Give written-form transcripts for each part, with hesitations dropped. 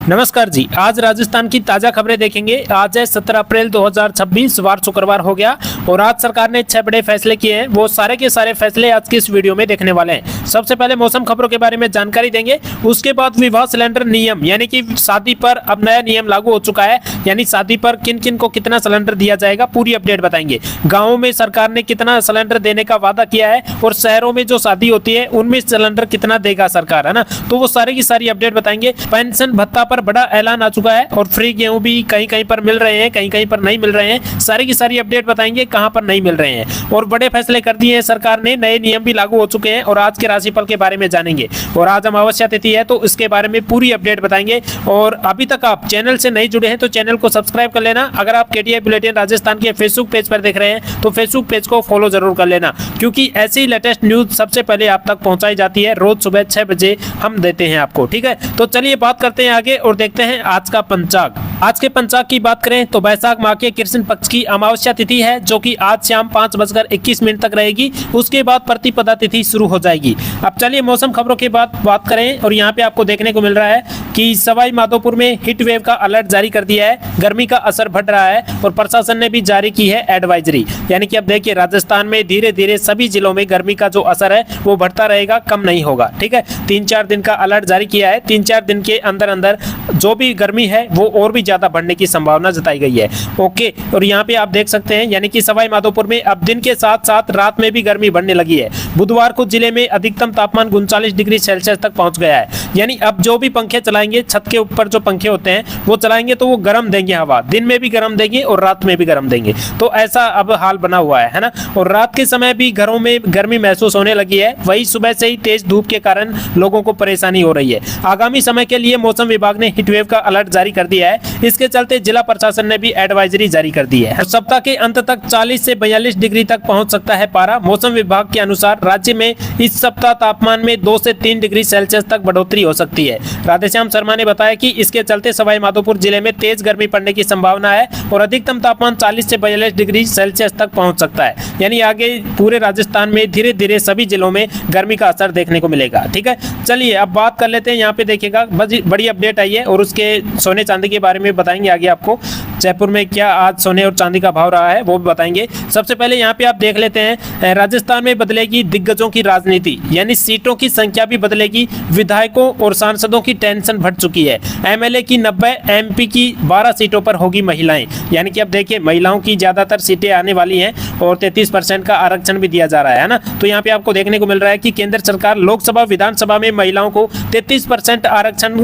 नमस्कार जी। आज राजस्थान की ताजा खबरें देखेंगे। आज है 17 अप्रैल 2026, वार शुक्रवार हो गया और आज सरकार ने 6 बड़े फैसले किए हैं। वो सारे के सारे फैसले आज की इस वीडियो में देखने वाले हैं। सबसे पहले मौसम खबरों के बारे में जानकारी देंगे, उसके बाद विवाह सिलेंडर नियम यानी कि शादी पर अब नया नियम लागू हो चुका है, यानी शादी पर किन किन को कितना सिलेंडर दिया जाएगा पूरी अपडेट बताएंगे। गाँवों में सरकार ने कितना सिलेंडर देने का वादा किया है और शहरों में जो शादी होती है उनमें सिलेंडर कितना देगा सरकार, है ना, तो वो सारी की सारी अपडेट बताएंगे। पेंशन भत्ता पर बड़ा ऐलान आ चुका है और फ्री गेहूं भी कहीं कहीं पर मिल रहे हैं, कहीं कहीं पर नहीं मिल रहे हैं। सारी की सारी अपडेट बताएंगे कहां पर नहीं मिल रहे हैं। और बड़े फैसले कर दिए हैं सरकार ने, नए नियम भी लागू हो चुके हैं और आज के राशिफल के बारे में जानेंगे। और आज अमावस्या तिथि है तो इसके बारे में पूरी अपडेट बताएंगे। और अभी तक आप चैनल से नहीं जुड़े हैं तो चैनल को सब्सक्राइब कर लेना। अगर आप केटीआई बुलेटिन राजस्थान के फेसबुक पेज पर देख रहे हैं तो फेसबुक पेज को फॉलो जरूर कर लेना, क्योंकि ऐसी लेटेस्ट न्यूज सबसे पहले आप तक पहुंचाई जाती है। रोज सुबह 6 बजे हम देते हैं आपको, ठीक है। तो चलिए बात करते हैं आगे और देखते हैं आज का पंचांग। आज के पंचांग की बात करें तो बैसाख माह के कृष्ण पक्ष की अमावस्या तिथि है, जो कि आज शाम 5:21 तक रहेगी। उसके बाद प्रतिपदा तिथि शुरू हो जाएगी। अब चलिए मौसम खबरों के बाद बात करें और यहाँ पे आपको देखने को मिल रहा है कि सवाई माधोपुर में हीट वेव का अलर्ट जारी कर दिया है। गर्मी का असर बढ़ रहा है और प्रशासन ने भी जारी की है एडवाइजरी, यानी कि अब देखिए राजस्थान में धीरे धीरे सभी जिलों में गर्मी का जो असर है वो बढ़ता रहेगा, कम नहीं होगा, ठीक है। 3-4 दिन का अलर्ट जारी किया है। 3-4 दिन के अंदर अंदर जो भी गर्मी है वो और भी ज्यादा बढ़ने की संभावना जताई गई है। ओके, और यहाँ पे आप देख सकते हैं यानी कि सवाई माधोपुर में अब दिन के साथ साथ रात में भी गर्मी बढ़ने लगी है। बुधवार को जिले में अधिकतम तापमान 39 डिग्री सेल्सियस तक पहुंच गया है। यानी अब जो भी पंखे चलाएंगे, छत के ऊपर जो पंखे होते हैं वो चलाएंगे तो वो गर्म देंगे हवा, दिन में भी गर्म देंगे और रात में भी गर्म देंगे। तो ऐसा अब हाल बना हुआ है ना। और रात के समय भी घरों में गर्मी महसूस होने लगी है। वही सुबह से ही तेज धूप के कारण लोगों को परेशानी हो रही है। आगामी समय के लिए मौसम विभाग ने हीट वेव का अलर्ट जारी कर दिया है। इसके चलते जिला प्रशासन ने भी एडवाइजरी जारी कर दी है। सप्ताह के अंत तक 40 से 42 डिग्री तक पहुंच सकता है पारा। मौसम विभाग के अनुसार राज्य में इस सप्ताह तापमान में 2 से 3 डिग्री सेल्सियस तक बढ़ोतरी हो सकती है। राधेश्याम शर्मा ने बताया कि इसके चलते सवाई माधोपुर जिले में तेज गर्मी पड़ने की संभावना है और अधिकतम तापमान 40 से 42 डिग्री सेल्सियस तक पहुंच सकता है। यानी आगे पूरे राजस्थान में धीरे धीरे सभी जिलों में गर्मी का असर देखने को मिलेगा, ठीक है। चलिए अब बात कर लेते हैं, यहाँ पे देखिएगा बड़ी अपडेट आई है और उसके सोने चांदी के बारे में बताएंगे आगे आपको। जयपुर में क्या आज सोने और चांदी का भाव रहा है वो भी बताएंगे। सबसे पहले यहाँ पे आप देख लेते हैं, राजस्थान में बदलेगी दिग्गजों की राजनीति, यानी सीटों की संख्या भी बदलेगी। विधायकों और सांसदों की टेंशन बढ़ चुकी है। एमएलए की 90, एमपी की 12 सीटों पर होगी महिलाएं। यानी कि अब देखिए महिलाओं की ज्यादातर सीटें आने वाली हैं और 33% का आरक्षण भी दिया जा रहा है ना। तो यहाँ पे आपको देखने को मिल रहा है कि केंद्र सरकार लोकसभा विधानसभा में महिलाओं को 33% आरक्षण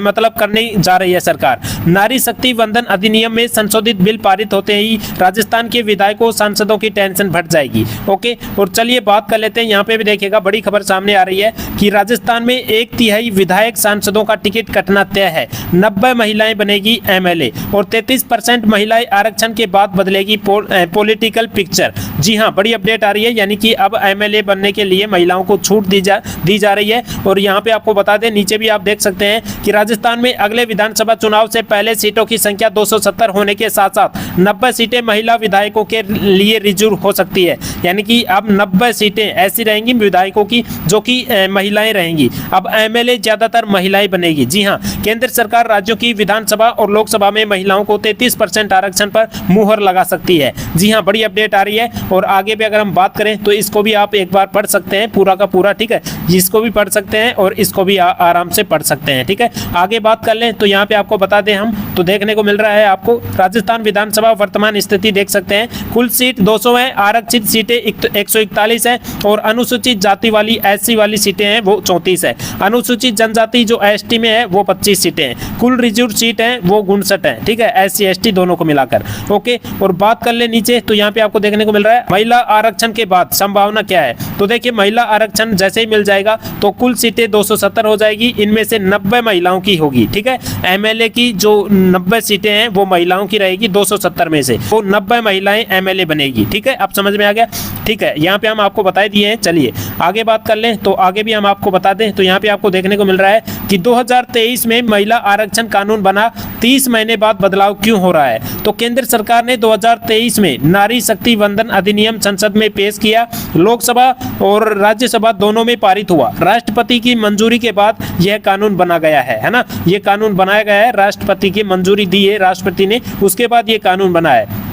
मतलब करने जा रही है सरकार। नारी शक्ति वंदन अधिनियम में संशोधित बिल पारित होते ही राजस्थान के विधायकों सांसदों की टेंशन बढ़ जाएगी। ओके, और चलिए बात कर लेते हैं, यहाँ पे भी देखिएगा बड़ी खबर सामने आ रही है कि राजस्थान में 1/3 विधायक सांसदों का टिकट कटना तय है। 90 महिलाएं बनेगी एमएलए और 33% महिलाएं आरक्षण के बाद बदलेगी पॉलिटिकल पिक्चर। जी हाँ, बड़ी अपडेट आ रही है, यानी कि अब एमएलए बनने के लिए महिलाओं को छूट दी जा रही है। और यहाँ पे आपको बता दें, नीचे भी आप देख सकते हैं कि राजस्थान में अगले विधानसभा चुनाव से पहले सीटों की संख्या 270 होने के साथ साथ 90 सीटें महिला विधायकों के लिए रिजर्व हो सकती है। यानी कि अब 90 सीटें ऐसी रहेंगी विधायकों की जो कि महिलाएं रहेंगी। अब एमएलए ज्यादातर महिलाएं बनेगी। जी हाँ, केंद्र सरकार राज्यों की विधानसभा और लोकसभा में महिलाओं को 33% आरक्षण पर मुहर लगा सकती है। जी हाँ, बड़ी अपडेट आ रही है। और आगे भी अगर हम बात करें तो इसको भी आप एक बार पढ़ सकते हैं पूरा का पूरा, ठीक है। इसको भी पढ़ सकते हैं और इसको भी आराम से पढ़ सकते हैं, ठीक है। आगे बात कर लें तो यहाँ पे आपको बता दें हम तो देखने को मिल रहा है आपको राजस्थान विधानसभा वर्तमान स्थिति देख सकते हैं। कुल सीट 200 है, आरक्षित सीटें 141 है और अनुसूचित जाति वाली एससी वाली सीटें हैं वो 34 है। अनुसूचित जनजाति जो एसटी में है वो 25 सीटें हैं। कुल रिजर्व सीट है वो 59 है, ठीक है, एससी एसटी दोनों को मिलाकर। ओके, और बात कर ले नीचे तो यहाँ पे आपको देखने को मिल रहा है महिला आरक्षण के बाद संभावना क्या है। तो देखिए महिला आरक्षण जैसे ही मिल जाएगा तो कुल सीटें 270 हो जाएगी। इनमें से 90 महिलाओं की होगी, ठीक है। एमएलए की जो 90 सीटें हैं वो महिलाओं की रहेगी 270 में से, वो 90 महिलाएं एमएलए बनेगी, ठीक है। अब समझ में आ गया। ठीक है, यहाँ पे हम आपको बता दिए हैं। चलिए आगे बात कर लें तो आगे भी हम आपको बता दें तो यहाँ पे आपको देखने को मिल रहा है कि 2023 में महिला आरक्षण कानून बना, 30 महीने बाद बदलाव क्यों हो रहा है। तो केंद्र सरकार ने 2023 में नारी शक्ति वंदन अधिनियम संसद में पेश किया, लोकसभा और राज्यसभा दोनों में पारित हुआ। राष्ट्रपति की मंजूरी के बाद यह कानून बना गया है ना, ये कानून बनाया गया है, राष्ट्रपति की मंजूरी दी है राष्ट्रपति ने, उसके बाद ये कानून बना है।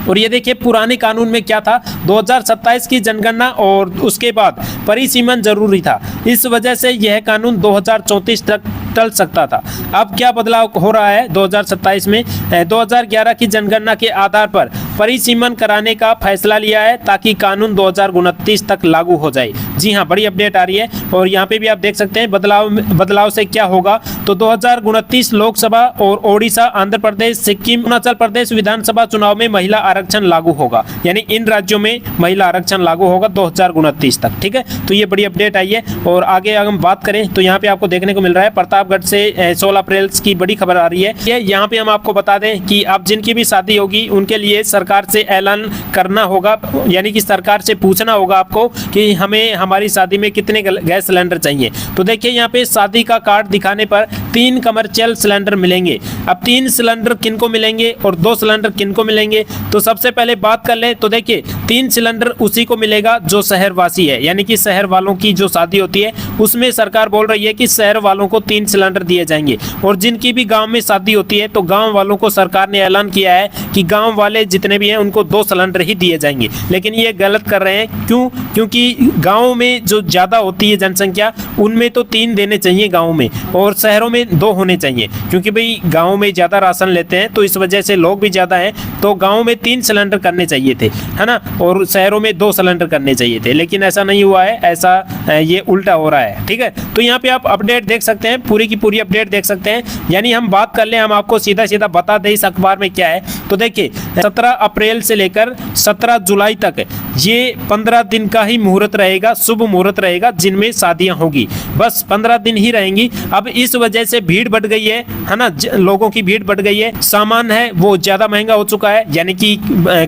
और ये देखिए पुराने कानून में क्या था, 2027 की जनगणना और उसके बाद परिसीमन जरूरी था, इस वजह से यह कानून 2034 तक टल सकता था। अब क्या बदलाव हो रहा है 2027 में, 2011 की जनगणना के आधार पर परिसीमन कराने का फैसला लिया है ताकि कानून 2029 तक लागू हो जाए। जी हाँ, बड़ी अपडेट आ रही है और यहाँ पे भी आप देख सकते हैं बदलाव से क्या होगा। तो 2029 लोकसभा और ओडिशा, आंध्र प्रदेश, सिक्किम, अरुणाचल प्रदेश विधानसभा चुनाव में महिला आरक्षण लागू होगा, यानी इन राज्यों में महिला आरक्षण लागू होगा 2029 तक। ठीक है, तो ये बड़ी अपडेट आई है। और आगे अगर हम बात करें तो यहाँ पे आपको देखने को मिल रहा है प्रतापगढ़ से 16 अप्रैल की बड़ी खबर आ रही है। यहाँ पे हम आपको बता दें कि अब जिनकी भी शादी होगी उनके लिए सरकार से ऐलान करना होगा, यानी कि सरकार से पूछना होगा आपको कि हमें हमारी शादी में कितने गैस सिलेंडर चाहिए। तो देखिए यहाँ पे शादी का कार्ड दिखाने पर 3 कमर्शियल सिलेंडर मिलेंगे। अब 3 सिलेंडर किनको मिलेंगे और 2 सिलेंडर किनको मिलेंगे, तो सबसे पहले बात कर ले तो देखिए 3 सिलेंडर उसी को मिलेगा जो शहरवासी है, यानी कि शहर वालों की जो शादी होती है उसमें सरकार बोल रही है कि शहर वालों को 3 सिलेंडर दिए जाएंगे। और जिनकी भी गांव में शादी होती है तो गांव वालों को सरकार ने ऐलान किया है कि गांव वाले जितने भी हैं उनको 2 सिलेंडर ही दिए जाएंगे। लेकिन ये गलत कर रहे हैं, क्यों? क्योंकि गाँव में जो ज़्यादा होती है जनसंख्या उनमें तो 3 देने चाहिए गाँव में, और शहरों में 2 होने चाहिए, क्योंकि भाई गाँव में ज़्यादा राशन लेते हैं तो इस वजह से लोग भी ज़्यादा हैं, तो गाँव में 3 सिलेंडर करने चाहिए थे, है ना, और शहरों में 2 सिलेंडर करने चाहिए थे। लेकिन ऐसा नहीं हुआ है, ऐसा ये उल्टा हो रहा है। ठीक है, तो यहाँ पे आप अपडेट देख सकते हैं, पूरी की पूरी अपडेट देख सकते हैं। यानी हम बात कर लें, हम आपको सीधा सीधा बता दें इस अखबार में क्या है। तो देखिए 17 अप्रैल से लेकर 17 जुलाई तक ये 15 दिन का ही मुहूर्त रहेगा, शुभ मुहूर्त रहेगा जिनमें शादियां होगी, बस 15 दिन ही रहेंगी। अब इस वजह से भीड़ बढ़ गई है ना, लोगों की भीड़ बढ़ गई है, सामान है वो ज्यादा महंगा हो चुका है, यानी कि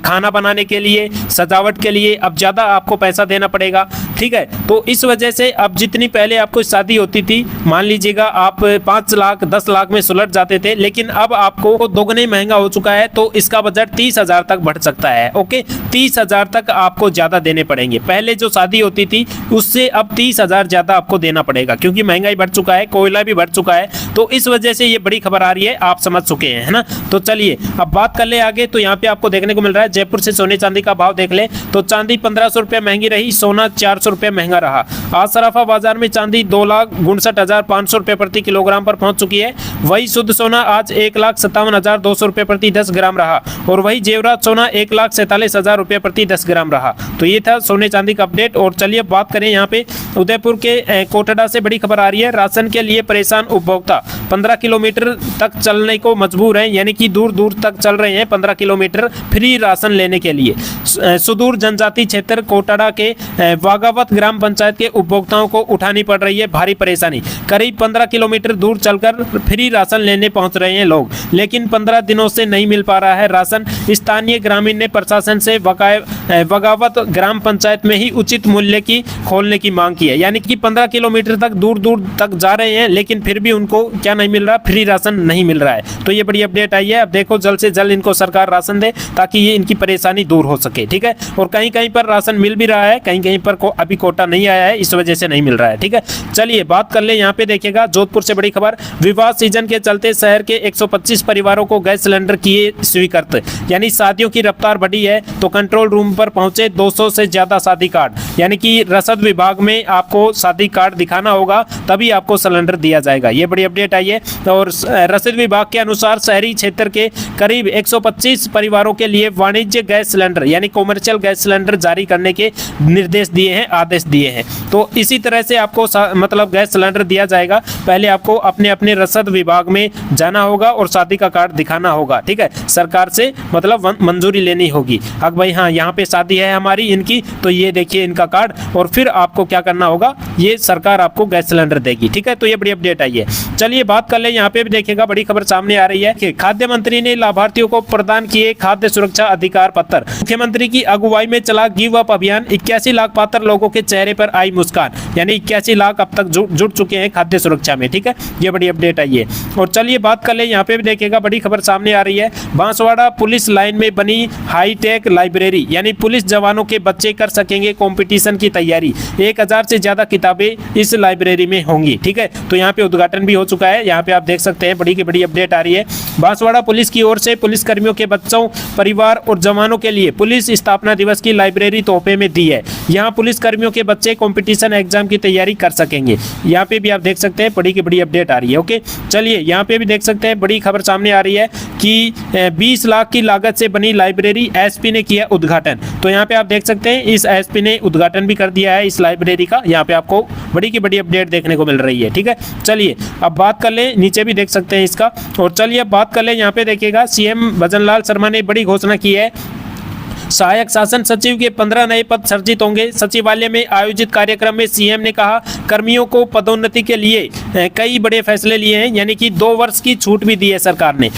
खाना बनाने के लिए, सजावट के लिए अब ज्यादा आपको पैसा देना पड़ेगा। ठीक है, तो इस वजह से अब जितनी पहले आपको शादी होती थी, मान लीजिएगा आप 5 लाख 10 लाख में सुलझ जाते थे, लेकिन अब आपको दोगुने महंगा हो चुका है, तो इसका बजट 30,000 तक बढ़ सकता है। ओके, 30,000 तक आपको ज्यादा देने पड़ेंगे। पहले जो शादी होती थी उससे अब 30,000 ज्यादा आपको देना पड़ेगा, क्योंकि महंगाई बढ़ चुका है, कोयला भी बढ़ चुका है। तो इस वजह से ये बड़ी खबर आ रही है, आप समझ चुके हैं, है ना। तो चलिए अब बात कर ले आगे। तो यहाँ पे आपको देखने को मिल रहा है जयपुर से सोने चांदी का भाव देख ले तो चांदी 1500 रुपये महंगी रही, सोना 400 रुपये महंगा रहा। आज सराफा बाजार में चांदी 2,59,500 रुपये प्रति किलोग्राम पर पहुंच चुकी है। वही शुद्ध सोना आज 1,57,200 रुपये प्रति 10 ग्राम रहा, और वही जेवरात सोना 1,47,000 रुपये प्रति 10 ग्राम रहा। तो ये था सोने चांदी का अपडेट। और चलिए बात करें यहाँ पे उदयपुर के कोटड़ा से बड़ी खबर आ रही है, राशन के लिए परेशान उपभोक्ता 15 किलोमीटर तक चलने को मजबूर हैं, यानी कि दूर दूर तक चल रहे हैं 15 किलोमीटर फ्री राशन लेने के लिए। सुदूर जनजाति क्षेत्र कोटड़ा के वागावत ग्राम पंचायत के उपभोक्ताओं को उठानी पड़ रही है भारी परेशानी। करीब 15 किलोमीटर दूर चलकर फ्री राशन लेने पहुंच रहे हैं लोग, लेकिन 15 दिनों से नहीं मिल पा रहा है राशन। स्थानीय ग्रामीण ने प्रशासन से बगावत ग्राम पंचायत में ही उचित मूल्य की खोलने की मांग की है, यानी कि 15 किलोमीटर तक दूर दूर तक जा रहे हैं, लेकिन फिर भी उनको क्या नहीं मिल रहा, फ्री राशन नहीं मिल रहा है। तो ये बड़ी अपडेट आई है। अब देखो जल्द से जल्द इनको सरकार राशन दे ताकि ये इनकी परेशानी दूर हो सके। ठीक है, और कहीं कहीं पर राशन मिल भी रहा है, कहीं कहीं पर अभी कोटा नहीं आया है, इस वजह से नहीं मिल रहा है। ठीक है, चलिए बात कर ले। यहाँ पे देखिएगा जोधपुर से बड़ी खबर, विवाह सीजन के चलते शहर के 125 परिवारों को गैस सिलेंडर किए स्वीकृत, यानी शादियों की रफ्तार बढ़ी है। तो कंट्रोल रूम पर पहुंचे 200 से ज्यादा शादी कार्ड, यानी कि रसद विभाग में आपको शादी कार्ड दिखाना होगा तभी आपको सिलेंडर दिया जाएगा। ये बड़ी अपडेट आई है। और रसद विभाग के अनुसार शहरी क्षेत्र के करीब 125 परिवारों के लिए वाणिज्य गैस सिलेंडर यानी कॉमर्शियल गैस सिलेंडर जारी करने के निर्देश दिए हैं, आदेश दिए हैं। तो इसी तरह से आपको मतलब गैस सिलेंडर दिया जाएगा। पहले आपको अपने अपने रसद विभाग में जाना होगा और शादी का कार्ड दिखाना होगा। ठीक है, सरकार से मतलब मंजूरी लेनी होगी। अब भाई हाँ, यहाँ पे शादी है हमारी इनकी, तो ये देखिए इनका कार्ड, और फिर आपको क्या करना होगा, ये सरकार आपको गैस सिलेंडर देगी। ठीक है, तो ये बड़ी अपडेट आई है। चलिए बात कर ले, यहाँ पे भी देखिएगा बड़ी खबर सामने आ रही है कि खाद्य मंत्री ने लाभार्थियों को प्रदान किए खाद्य सुरक्षा अधिकार पत्र। मुख्यमंत्री की अगुवाई में चला गिव अप अभियान, 81 लाख पात्र लोगों के चेहरे पर आई मुस्कान, यानी 81 लाख अब तक जुड़ चुके हैं खाद्य सुरक्षा में। ठीक है, ये बड़ी अपडेट आई है। और चलिए बात कर ले, यहाँ पे भी देखिएगा बड़ी खबर सामने आ रही है, बांसवाड़ा पुलिस लाइन में बनी हाईटेक लाइब्रेरी, यानी पुलिस जवानों के बच्चे कर सकेंगे कंपटीशन की तैयारी। 1000 से ज्यादा किताबें इस लाइब्रेरी में होंगी। ठीक है, तो यहाँ पे उद्घाटन भी हो चुका है, यहाँ पे आप देख सकते हैं बड़ी की बड़ी अपडेट आ रही है। बांसवाड़ा पुलिस की ओर से पुलिस कर्मियों के बच्चों, परिवार और जवानों के लिए पुलिस स्थापना दिवस की लाइब्रेरी तोहफे में दी है। यहाँ पुलिस कर्मियों के बच्चे कंपटीशन एग्जाम की तैयारी कर सकेंगे। यहाँ पे भी आप देख सकते हैं बड़ी की बड़ी अपडेट आ रही है। ओके, चलिए यहाँ पे भी देख सकते हैं बड़ी खबर सामने आ रही है कि 20 लाख की लागत से बनी लाइब्रेरी एसपी ने किया उद्घाटन। तो यहाँ पे आप देख सकते हैं इस एसपी ने उद्घाटन भी कर दिया है इस लाइब्रेरी का। यहाँ पे आपको बड़ी की बड़ी अपडेट देखने को मिल रही है। ठीक है, चलिए अब बात कर ले, नीचे भी देख सकते हैं इसका। और चलिए अब बात कर ले, यहाँ पे देखिएगा सीएम भजनलाल शर्मा ने बड़ी घोषणा की है, सहायक शासन सचिव के 15 नए पद सृजित होंगे। सचिवालय में आयोजित कार्यक्रम में सीएम ने कहा, कर्मियों को पदोन्नति के लिए कई बड़े फैसले लिए हैं, यानी कि 2 वर्ष की छूट भी दी है सरकार ने।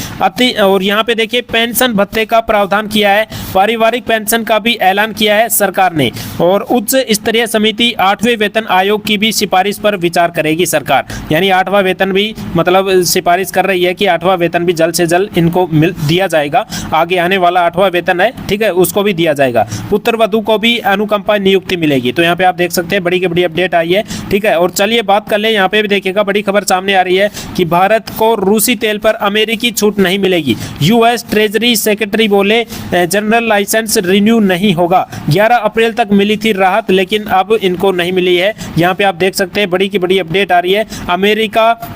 और यहाँ पे देखिए पेंशन भत्ते का प्रावधान किया है, पारिवारिक पेंशन का भी ऐलान किया है सरकार ने। और उच्च स्तरीय समिति 8वें वेतन आयोग की भी सिफारिश पर विचार करेगी सरकार, यानी 8वां वेतन भी मतलब सिफारिश कर रही है कि 8वां वेतन भी जल्द से जल्द इनको दिया जाएगा। आगे आने वाला 8वां वेतन है, ठीक है, उसको भी दिया जाएगा। पुत्रवधू को भी अनुकंपा नियुक्ति मिलेगी। तो यहाँ पे आप देख सकते हैं बड़ी की बड़ी अपडेट आई है। ठीक है, और चलिए बात कर ले, यहाँ पे भी देखिएगा बड़ी खबर सामने आ रही है कि भारत को रूसी तेल पर अमेरिकी छूट नहीं मिलेगी। यूएस ट्रेजरी सेक्रेटरी बोले जनरल लाइसेंस रिन्यू नहीं होगा। 11 अप्रैल तक मिली थी राहत, लेकिन अब इनको नहीं मिली है। यहाँ पे आप देख सकते हैं बड़ी की बड़ी अपडेट आ रही है।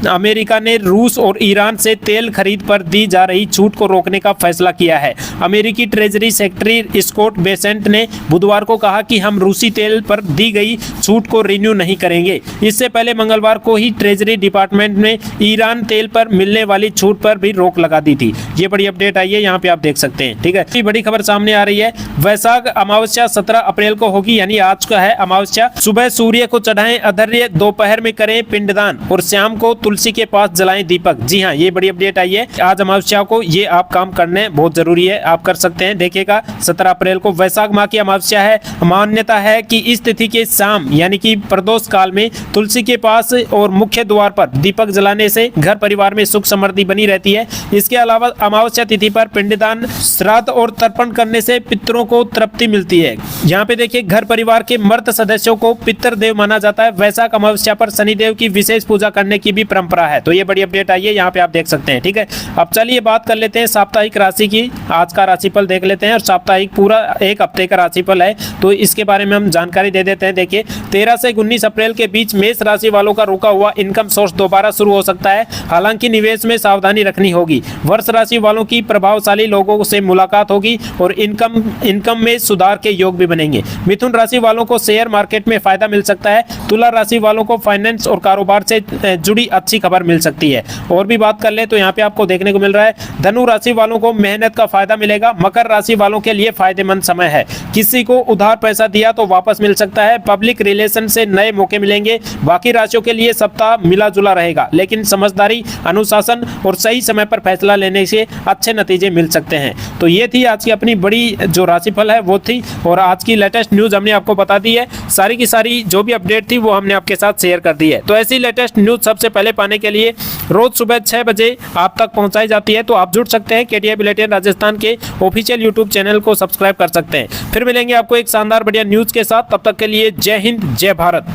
अमेरिका ने रूस और ईरान से तेल खरीद पर दी जा रही छूट को रोकने का फैसला किया है। अमेरिकी ट्रेजरी सेक्रेटरी स्कॉट बेसेंट ने बुधवार को कहा कि हम रूसी तेल पर दी गई छूट को रिन्यू नहीं करेंगे। इससे पहले मंगलवार को ही ट्रेजरी डिपार्टमेंट ने ईरान तेल पर मिलने वाली छूट पर भी रोक लगा दी थी। ये बड़ी अपडेट आई है, यहाँ पे आप देख सकते हैं। ठीक है, बड़ी खबर सामने आ रही है, वैशाख अमावस्या 17 अप्रैल को होगी, यानी आज का है अमावस्या। सुबह सूर्य को चढ़ाएं अर्घ्य, दोपहर में करें पिंडदान और शाम को तुलसी के पास जलाएं दीपक। जी हाँ, ये बड़ी अपडेट आई है। आज अमावस्या को ये आप काम करने बहुत जरूरी है, आप कर सकते हैं। देखिएगा 17 अप्रैल को वैशाख माह की अमावस्या है। मान्यता है कि इस तिथि के शाम यानी कि प्रदोष काल में तुलसी के पास और मुख्य द्वार पर दीपक जलाने से घर परिवार में सुख समृद्धि बनी रहती है। इसके अलावा अमावस्या तिथि पर पिंडदान, श्राद्ध और तर्पण करने से पितरों को तृप्ति मिलती है। यहाँ पे देखिए घर परिवार के मृत सदस्यों को पितृदेव माना जाता है। वैशाख अमावस्या पर शनिदेव की विशेष पूजा करने की भी परंपरा है। तो ये बड़ी अपडेट आई है, यहाँ पे आप देख सकते हैं। ठीक है, अब चलिए बात कर लेते हैं साप्ताहिक राशि की। आज का राशिफल देख लेते हैं और साप्ताहिक पूरा एक हफ्ते का राशिफल है, तो इसके बारे में हम जानकारी दे देते हैं। देखिए 13 से 19 अप्रैल के बीच मेष राशि वालों का रुका हुआ इनकम सोर्स दोबारा शुरू हो सकता है, हालांकि निवेश में सावधानी रखनी होगी। वृष राशि वालों की प्रभावशाली लोगों से मुलाकात होगी और इनकम में सुधार के योग भी बनेंगे। मिथुन राशि वालों को शेयर मार्केट में फायदा मिल सकता है। तुला राशि वालों को फाइनेंस और कारोबार से जुड़ी अच्छी खबर मिल सकती है। और भी बात कर ले तो यहाँ पे आपको देखने को मिल रहा है धनु राशि वालों को मेहनत का फायदा मिलेगा। मकर राशि वालों के लिए फायदेमंद समय है। किसी को उधार पैसा दिया तो वापस मिल सकता है। पब्लिक रिलेशन से नए मौके मिलेंगे। बाकी राशियों के लिए सप्ताह मिला जुला रहेगा, लेकिन समझदारी, अनुशासन और सही समय पर फैसला लेने से अच्छे नतीजे मिल सकते हैं। तो ये थी आज की अपनी बड़ी जो राशिफल है वो थी, और आज की लेटेस्ट न्यूज हमने आपको बता दी है। सारी की सारी जो भी अपडेट थी वो हमने आपके साथ शेयर कर दी है। तो ऐसी लेटेस्ट न्यूज सबसे पहले पाने के लिए रोज सुबह 6 बजे आप तक पहुंचाई जाती है। तो आप जुड़ सकते हैं केटीआई बुलेटिन राजस्थान के ऑफिशियल यूट्यूब चैनल को सब्सक्राइब कर सकते हैं। फिर मिलेंगे आपको एक शानदार बढ़िया न्यूज के साथ, तब तक के लिए जय हिंद, जय भारत।